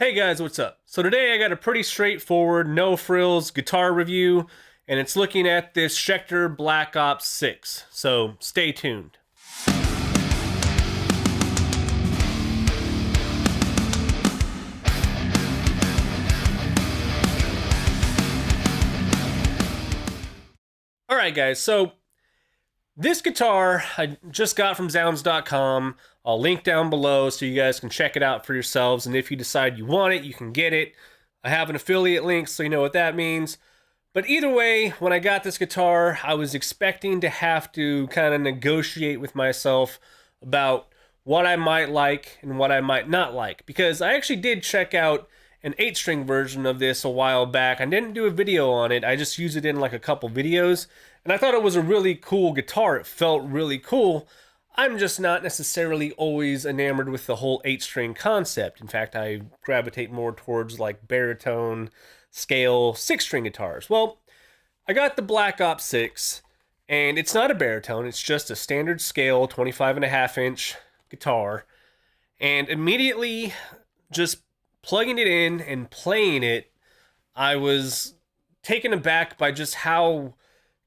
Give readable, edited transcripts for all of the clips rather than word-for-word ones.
Hey guys, what's up? So today I got a pretty straightforward, no frills guitar review, and it's looking at this Schecter Black Ops 6. So stay tuned. Alright guys, so this guitar I just got from zZounds.com. I'll link down below so you guys can check it out for yourselves, and if you decide you want it, you can get it. I have an affiliate link so you know what that means. But either way, when I got this guitar, I was expecting to have to kind of negotiate with myself about what I might like and what I might not like, because I actually did check out an 8-string version of this a while back. I didn't do a video on it, I just used it in like a couple videos, and I thought it was a really cool guitar. It felt really cool. I'm just not necessarily always enamored with the whole 8-string concept. In fact, I gravitate more towards like baritone, scale, 6-string guitars. Well, I got the Black Ops 6, and it's not a baritone, it's just a standard scale 25.5-inch guitar, and immediately just plugging it in and playing it, I was taken aback by just how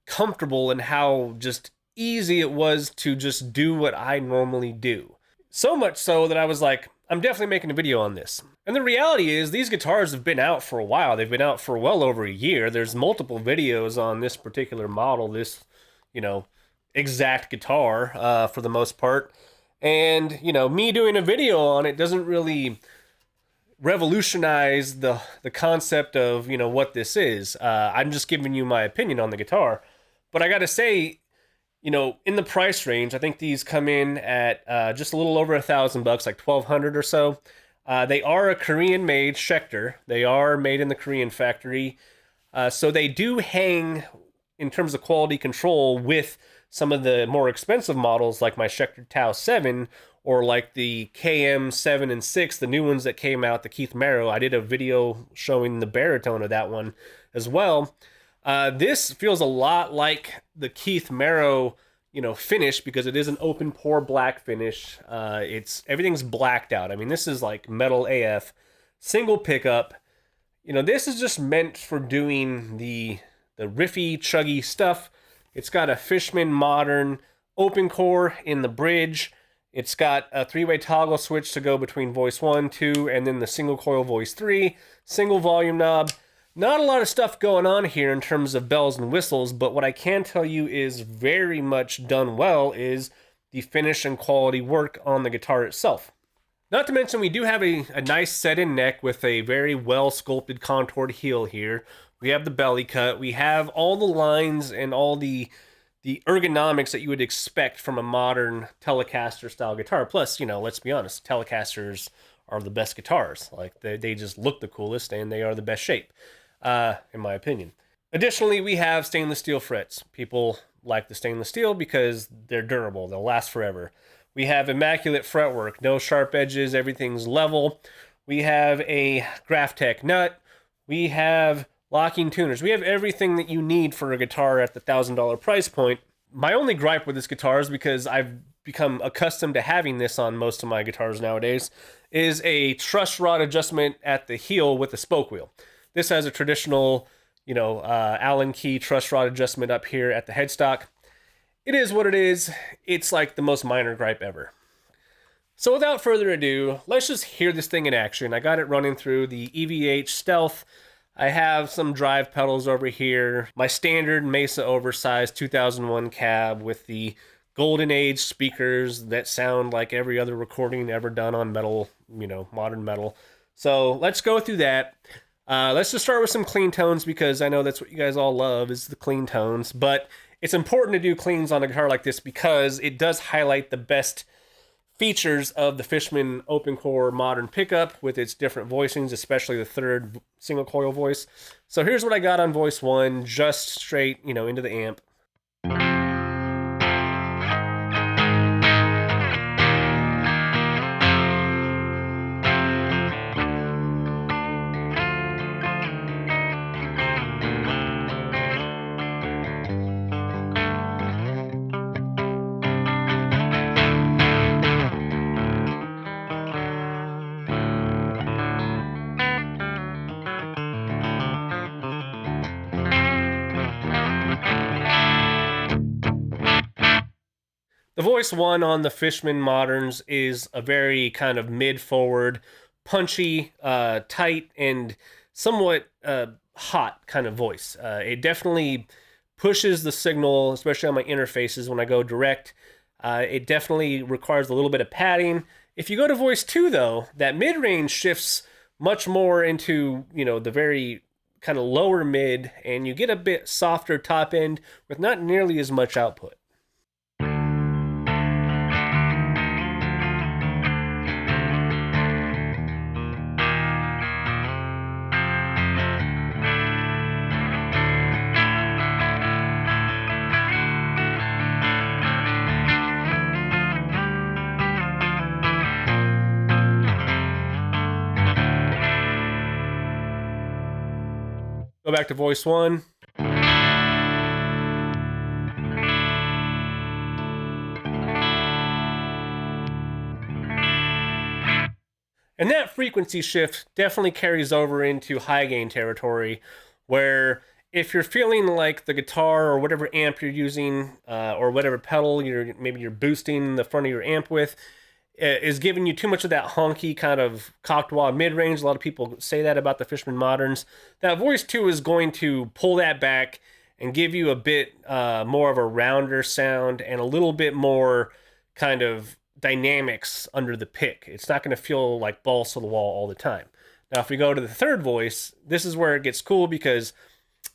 comfortable and how just easy it was to just do what I normally do. So much so that I was like, I'm definitely making a video on this. And the reality is, these guitars have been out for a while. They've been out for well over a year. There's multiple videos on this particular model, this, exact guitar, for the most part. And, me doing a video on it doesn't really revolutionize the concept of, what this is. I'm just giving you my opinion on the guitar. But I gotta say, in the price range, I think these come in at just a little over $1,000, like $1,200 or so. They are a Korean-made Schecter. They are made in the Korean factory. So they do hang, in terms of quality control, with some of the more expensive models, like my Schecter Tau 7, or like the KM 7 and 6, the new ones that came out, the Keith Merrow. I did a video showing the baritone of that one as well. This feels a lot like the Keith Merrow, finish, because it is an open pore black finish. Everything's blacked out. I mean, this is like metal AF, single pickup. This is just meant for doing the riffy, chuggy stuff. It's got a Fishman modern open core in the bridge. It's got a 3-way toggle switch to go between voice 1, 2, and then the single coil voice 3, single volume knob. Not a lot of stuff going on here in terms of bells and whistles, but what I can tell you is very much done well is the finish and quality work on the guitar itself. Not to mention, we do have a nice set-in neck with a very well-sculpted contoured heel here. We have the belly cut. We have all the lines and all the ergonomics that you would expect from a modern Telecaster-style guitar. Plus, let's be honest, Telecasters are the best guitars. Like, they just look the coolest, and they are the best shape, in my opinion. Additionally, we have stainless steel frets. People like the stainless steel because they're durable. They'll last forever. We have immaculate fretwork, no sharp edges, everything's level. We have a Graphtec nut. We have locking tuners. We have everything that you need for a guitar at the $1,000 price point. My only gripe with this guitar is, because I've become accustomed to having this on most of my guitars nowadays, is a truss rod adjustment at the heel with the spoke wheel. This has a traditional, Allen key truss rod adjustment up here at the headstock. It is what it is. It's like the most minor gripe ever. So without further ado, let's just hear this thing in action. I got it running through the EVH Stealth. I have some drive pedals over here. My standard Mesa oversized 2001 cab with the golden age speakers that sound like every other recording ever done on metal, modern metal. So let's go through that. Let's just start with some clean tones, because I know that's what you guys all love, is the clean tones. But it's important to do cleans on a guitar like this because it does highlight the best features of the Fishman open core modern pickup with its different voicings, especially the third single coil voice. So here's what I got on voice 1, just straight, into the amp. The Voice 1 on the Fishman Moderns is a very kind of mid-forward, punchy, tight, and somewhat hot kind of voice. It definitely pushes the signal, especially on my interfaces when I go direct. It definitely requires a little bit of padding. If you go to Voice 2, though, that mid-range shifts much more into, the very kind of lower mid, and you get a bit softer top end with not nearly as much output. Go back to Voice 1. And that frequency shift definitely carries over into high gain territory, where if you're feeling like the guitar or whatever amp you're using, or whatever pedal maybe you're boosting the front of your amp with, is giving you too much of that honky kind of cocked-wah mid-range. A lot of people say that about the Fishman Moderns. That Voice 2 is going to pull that back and give you a bit more of a rounder sound and a little bit more kind of dynamics under the pick. It's not going to feel like balls to the wall all the time. Now, if we go to the third voice, this is where it gets cool, because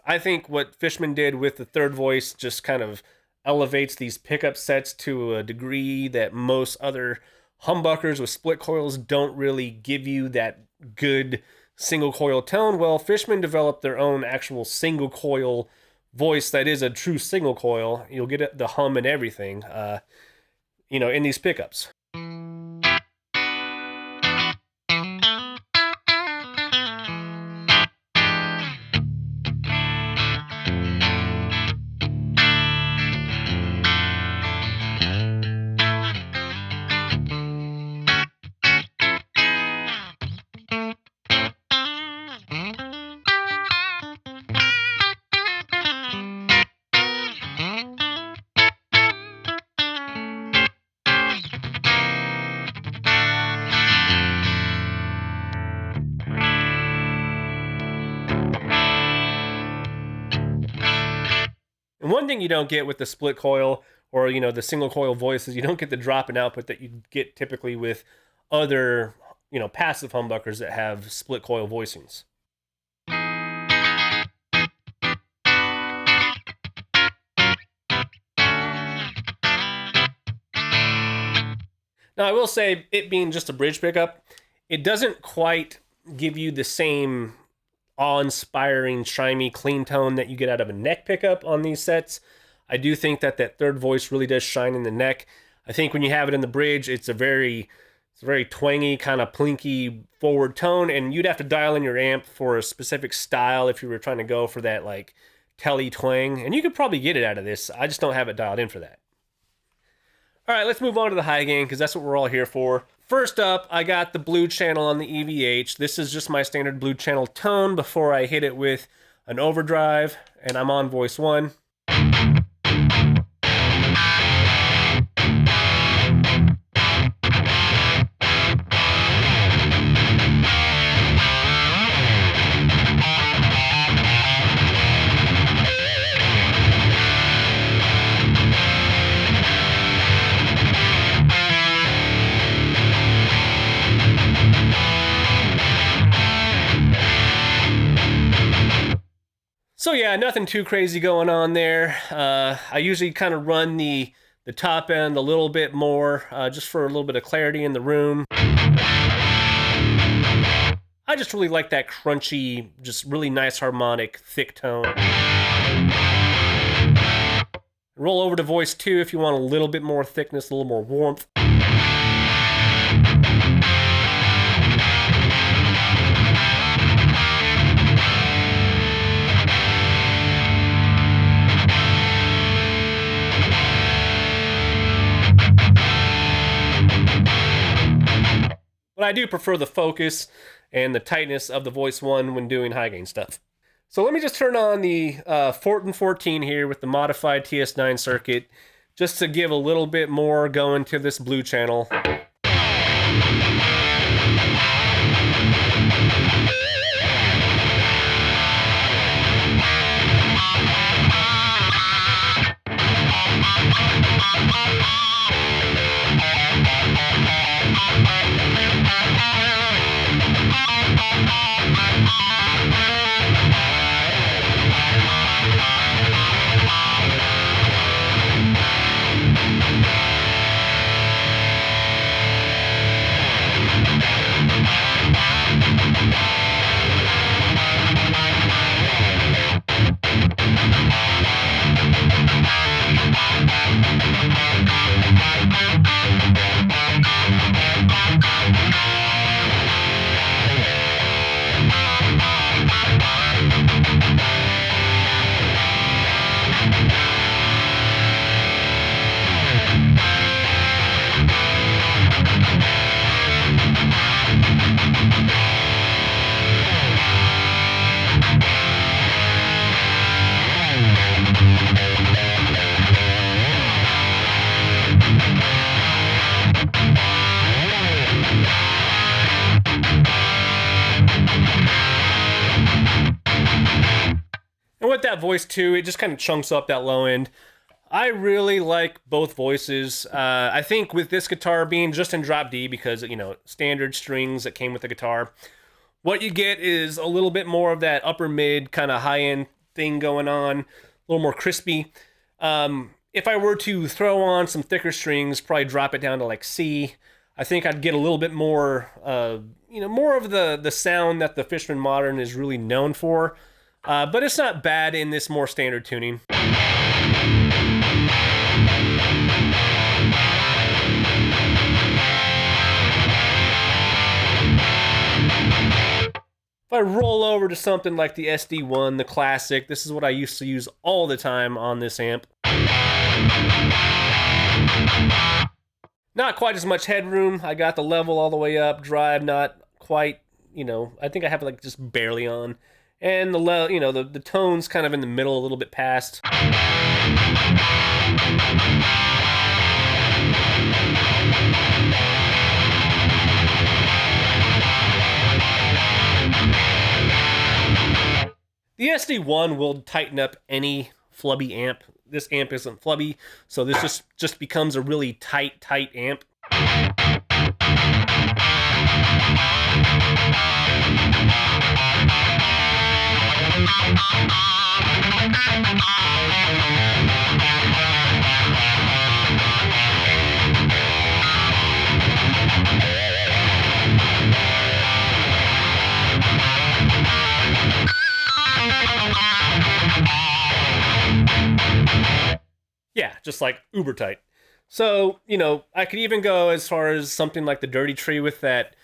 I think what Fishman did with the third voice just kind of elevates these pickup sets to a degree that most other humbuckers with split coils don't really give you that good single coil tone. Well, Fishman developed their own actual single coil voice that is a true single coil. You'll get the hum and everything, in these pickups. And one thing you don't get with the split coil or, the single coil voices, you don't get the drop in output that you get typically with other, passive humbuckers that have split coil voicings. Now, I will say, it being just a bridge pickup, it doesn't quite give you the same awe-inspiring, chimey, clean tone that you get out of a neck pickup on these sets. I do think that third voice really does shine in the neck. I think when you have it in the bridge, it's a very twangy, kind of plinky forward tone, and you'd have to dial in your amp for a specific style if you were trying to go for that like telly twang, and you could probably get it out of this. I just don't have it dialed in for that. All right, let's move on to the high gain, because that's what we're all here for. First up, I got the Blue Channel on the EVH. This is just my standard Blue Channel tone before I hit it with an overdrive, and I'm on Voice 1. So yeah, nothing too crazy going on there. I usually kind of run the top end a little bit more, just for a little bit of clarity in the room. I just really like that crunchy, just really nice harmonic, thick tone. Roll over to Voice 2 if you want a little bit more thickness, a little more warmth. But I do prefer the focus and the tightness of the Voice 1 when doing high gain stuff. So let me just turn on the Fortin 14 here with the modified TS9 circuit. just to give a little bit more going to this Blue Channel. And with that voice too, it just kind of chunks up that low end. I really like both voices. I think with this guitar being just in drop D, because, you know, standard strings that came with the guitar, what you get is a little bit more of that upper mid kind of high end thing going on, a little more crispy. If I were to throw on some thicker strings, probably drop it down to like C, I think I'd get a little bit more, you know, more of the sound that the Fishman Modern is really known for. But it's not bad in this more standard tuning. If I roll over to something like the SD1, the classic, this is what I used to use all the time on this amp. Not quite as much headroom. I got the level all the way up, drive not quite, you know, I think I have it like just barely on. And the tone's kind of in the middle, a little bit past. The SD1 will tighten up any flubby amp. This amp isn't flubby, so this just becomes a really tight amp. Yeah, just like uber tight. So, you know, I could even go as far as something like the Dirty Tree with that,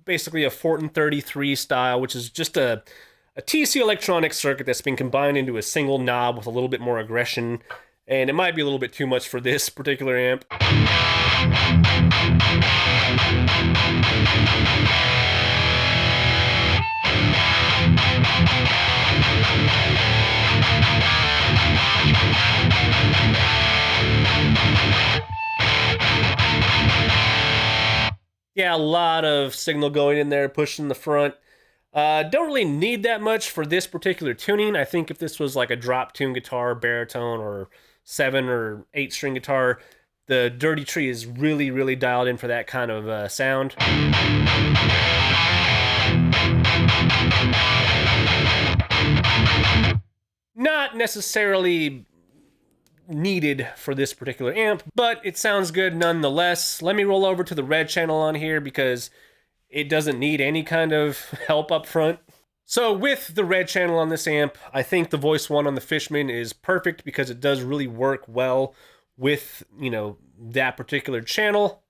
basically a Fortin 33 style, which is just a TC electronic circuit that's been combined into a single knob with a little bit more aggression, and it might be a little bit too much for this particular amp. Yeah, a lot of signal going in there, pushing the front. Don't really need that much for this particular tuning. I think if this was like a drop tune guitar, baritone, or 7 or 8 string guitar, the Dirty Tree is really, really dialed in for that kind of sound. Not necessarily needed for this particular amp, but it sounds good nonetheless. Let me roll over to the Red Channel on here because it doesn't need any kind of help up front. So with the Red Channel on this amp, I think the voice one on the Fishman is perfect because it does really work well with, you know, that particular channel.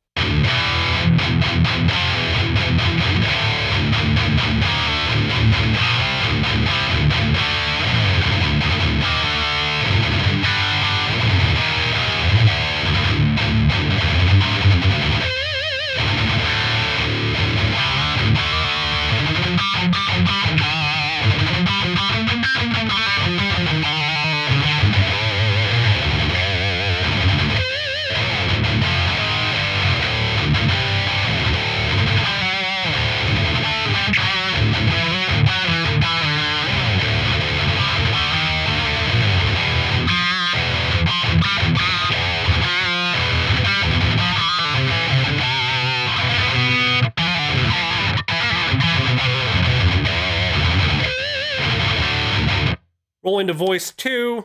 Roll into voice 2,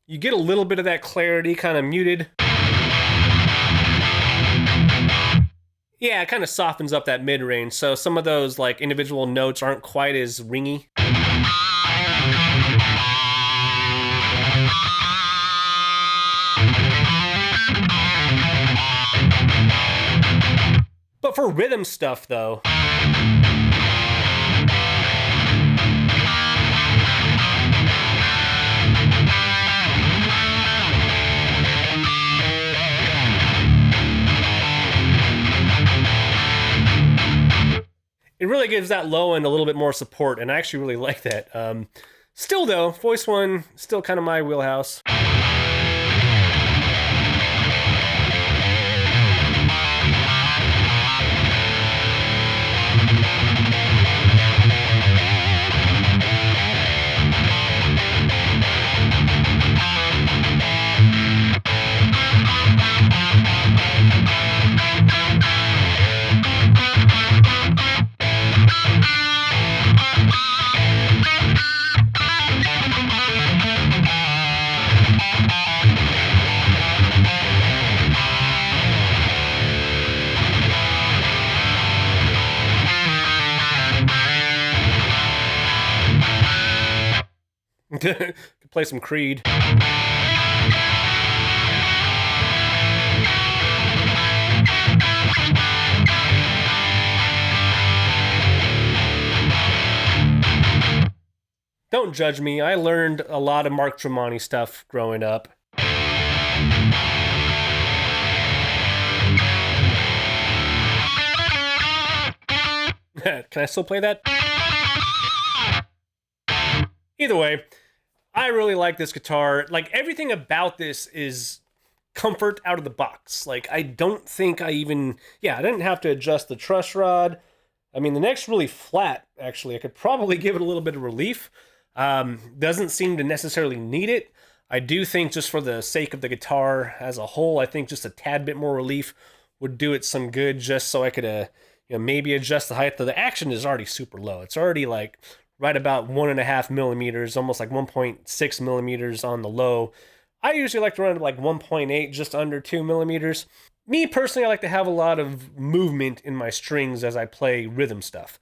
you get a little bit of that clarity, kind of muted. Yeah, it kind of softens up that mid-range, so some of those like individual notes aren't quite as ringy. But for rhythm stuff, though, it really gives that low end a little bit more support, and I actually really like that. Still, though, voice 1, still kind of my wheelhouse. Could play some Creed. Don't judge me. I learned a lot of Mark Tremonti stuff growing up. Can I still play that? Either way, I really like this guitar. Like, everything about this is comfort out of the box. Like, I don't think I didn't have to adjust the truss rod. I mean, the neck's really flat, actually. I could probably give it a little bit of relief. Doesn't seem to necessarily need it. I do think just for the sake of the guitar as a whole, I think just a tad bit more relief would do it some good, just so I could, maybe adjust the height. The action is already super low. It's already like right about 1.5 millimeters, almost like 1.6 millimeters on the low. I usually like to run like 1.8, just under 2 millimeters. Me personally, I like to have a lot of movement in my strings as I play rhythm stuff.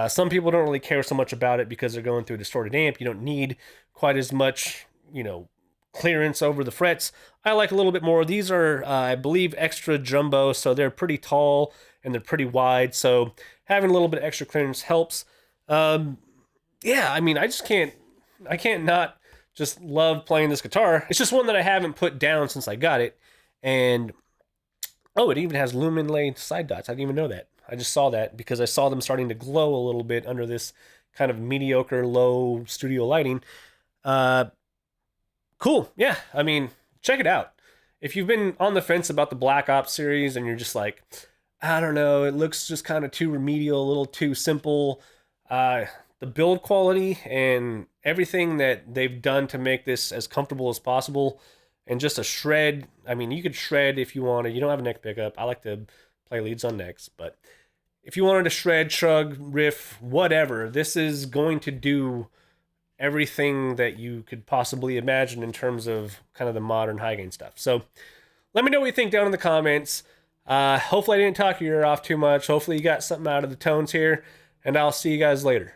Some people don't really care so much about it because they're going through a distorted amp. You don't need quite as much, clearance over the frets. I like a little bit more. These are, I believe, extra jumbo, so they're pretty tall and they're pretty wide. So having a little bit of extra clearance helps. Yeah, I mean, I can't not just love playing this guitar. It's just one that I haven't put down since I got it. And, oh, it even has lumen laid side dots. I didn't even know that. I just saw that because I saw them starting to glow a little bit under this kind of mediocre low studio lighting. Cool. Yeah, I mean, check it out. If you've been on the fence about the Black Ops series and you're just like, I don't know, it looks just kind of too remedial, a little too simple, the build quality and everything that they've done to make this as comfortable as possible, and just a shred. I mean, you could shred if you wanted. You don't have a neck pickup. I like to play leads on necks, but if you wanted to shred, shrug, riff, whatever, this is going to do everything that you could possibly imagine in terms of kind of the modern high gain stuff. So let me know what you think down in the comments. Hopefully I didn't talk your ear off too much. Hopefully you got something out of the tones here, and I'll see you guys later.